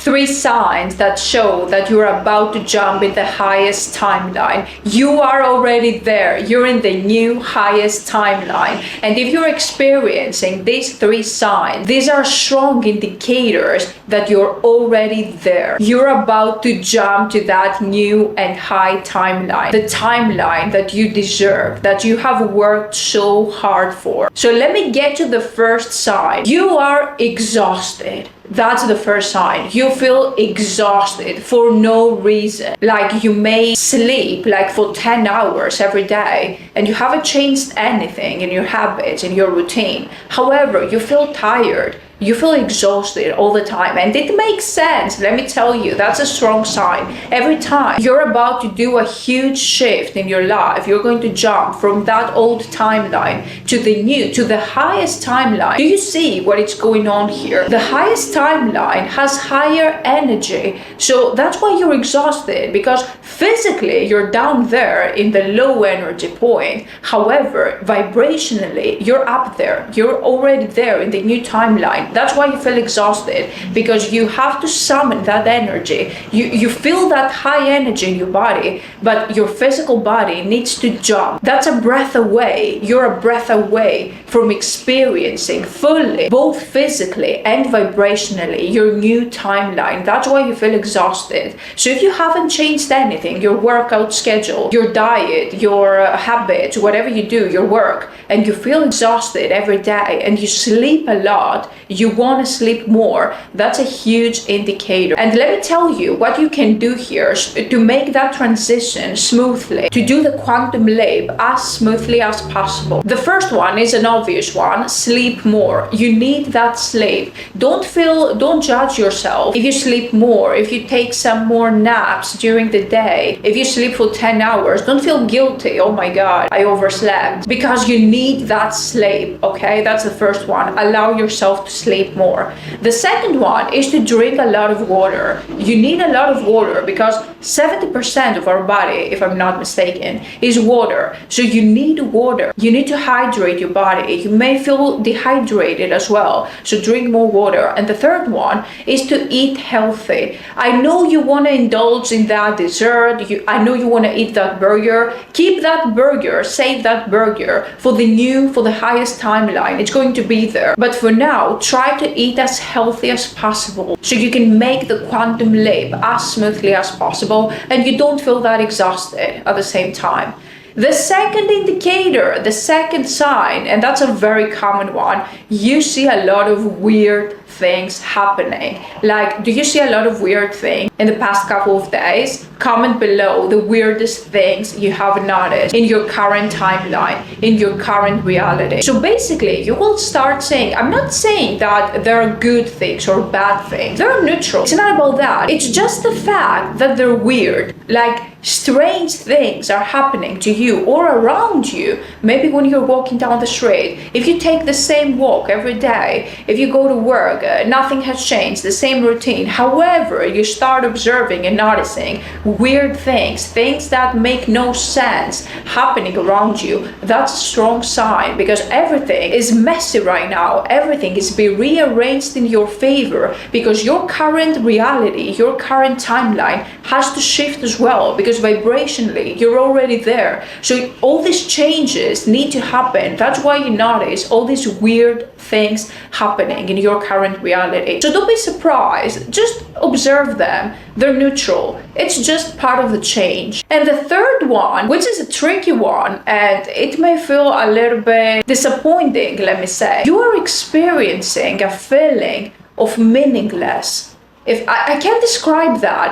3 signs that show that you're about to jump in the highest timeline. You are already there. You're in the new highest timeline. And if you're experiencing these 3 signs, these are strong indicators that you're already there. You're about to jump to that new and high timeline, the timeline that you deserve, that you have worked so hard for. So let me get to the first sign. You are exhausted. That's the first sign. You feel exhausted for no reason. Like you may sleep like for 10 hours every day and you haven't changed anything in your habits, in your routine. However, you feel tired. You feel exhausted all the time, and it makes sense. Let me tell you, that's a strong sign. Every time you're about to do a huge shift in your life, you're going to jump from that old timeline to the new, to the highest timeline. Do you see what is going on here? The highest timeline has higher energy. So that's why you're exhausted, because physically you're down there in the low energy point. However, vibrationally, you're up there. You're already there in the new timeline. That's why you feel exhausted, because you have to summon that energy. You feel that high energy in your body, but your physical body needs to jump. That's a breath away. You're a breath away from experiencing fully, both physically and vibrationally, your new timeline. That's why you feel exhausted. So if you haven't changed anything, your workout schedule, your diet, your habits, whatever you do, your work, and you feel exhausted every day and you sleep a lot, you want to sleep more, that's a huge indicator. And let me tell you what you can do here to make that transition smoothly, to do the quantum leap as smoothly as possible. The first one is an obvious one: sleep more. You need that sleep. Don't judge yourself if you sleep more, if you take some more naps during the day, if you sleep for 10 hours. Don't feel guilty. Oh my God, I overslept. Because you need that sleep, okay? That's the first one. Allow yourself to sleep more. The second one is to drink a lot of water. You need a lot of water because 70% of our body, if I'm not mistaken, is water. So you need water. You need to hydrate your body. You may feel dehydrated as well. So drink more water. And the third one is to eat healthy. I know you want to indulge in that dessert. I know you want to eat that burger. Keep that burger, save that burger for the highest timeline. It's going to be there. But for now, try to eat as healthy as possible so you can make the quantum leap as smoothly as possible and you don't feel that exhausted at the same time. The second indicator, the second sign, and that's a very common one, you see a lot of weird things happening. Like, do you see a lot of weird things in the past couple of days? Comment below the weirdest things you have noticed in your current timeline, in your current reality. So basically, you will start saying, I'm not saying that there are good things or bad things. They're neutral. It's not about that. It's just the fact that they're weird. Like, strange things are happening to you or around you. Maybe when you're walking down the street, if you take the same walk every day, if you go to work, nothing has changed, the same routine. However, you start observing and noticing weird things that make no sense happening around you. That's a strong sign, because everything is messy right now. Everything is being rearranged in your favor, because your current reality, your current timeline has to shift as well, because vibrationally you're already there. So all these changes need to happen. That's why you notice all these weird things happening in your current reality. So don't be surprised, just observe them. They're neutral. It's just part of the change. And the third one, which is a tricky one, and it may feel a little bit disappointing, let me say, you are experiencing a feeling of meaningless. If I can't describe that,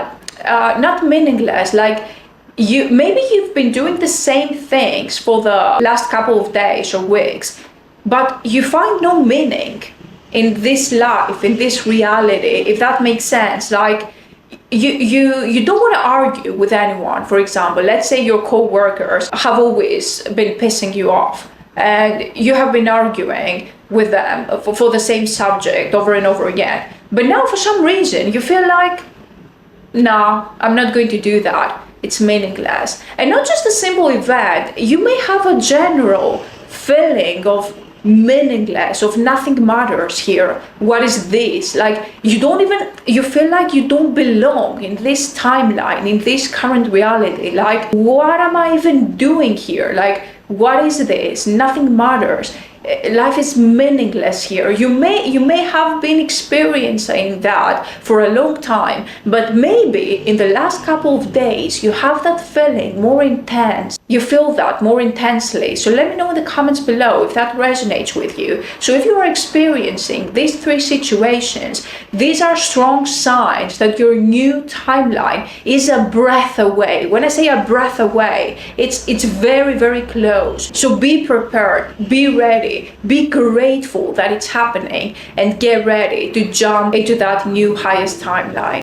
not meaningless, like maybe you've been doing the same things for the last couple of days or weeks, but you find no meaning in this life, in this reality, if that makes sense. Like you don't want to argue with anyone. For example, let's say your co-workers have always been pissing you off and you have been arguing with them for the same subject over and over again. But now for some reason you feel like, no, I'm not going to do that. It's meaningless. And not just a simple event. You may have a general feeling of meaningless, of nothing matters here. What is this? Like, you feel like you don't belong in this timeline, in this current reality. Like, what am I even doing here? Like, what is this? Nothing matters. Life is meaningless here. You may have been experiencing that for a long time, but maybe in the last couple of days you have that feeling more intense. You feel that more intensely. So let me know in the comments below if that resonates with you. So if you are experiencing these three situations, these are strong signs that your new timeline is a breath away. When I say a breath away, it's very, very close. So be prepared, be ready. Be grateful that it's happening, and get ready to jump into that new highest timeline.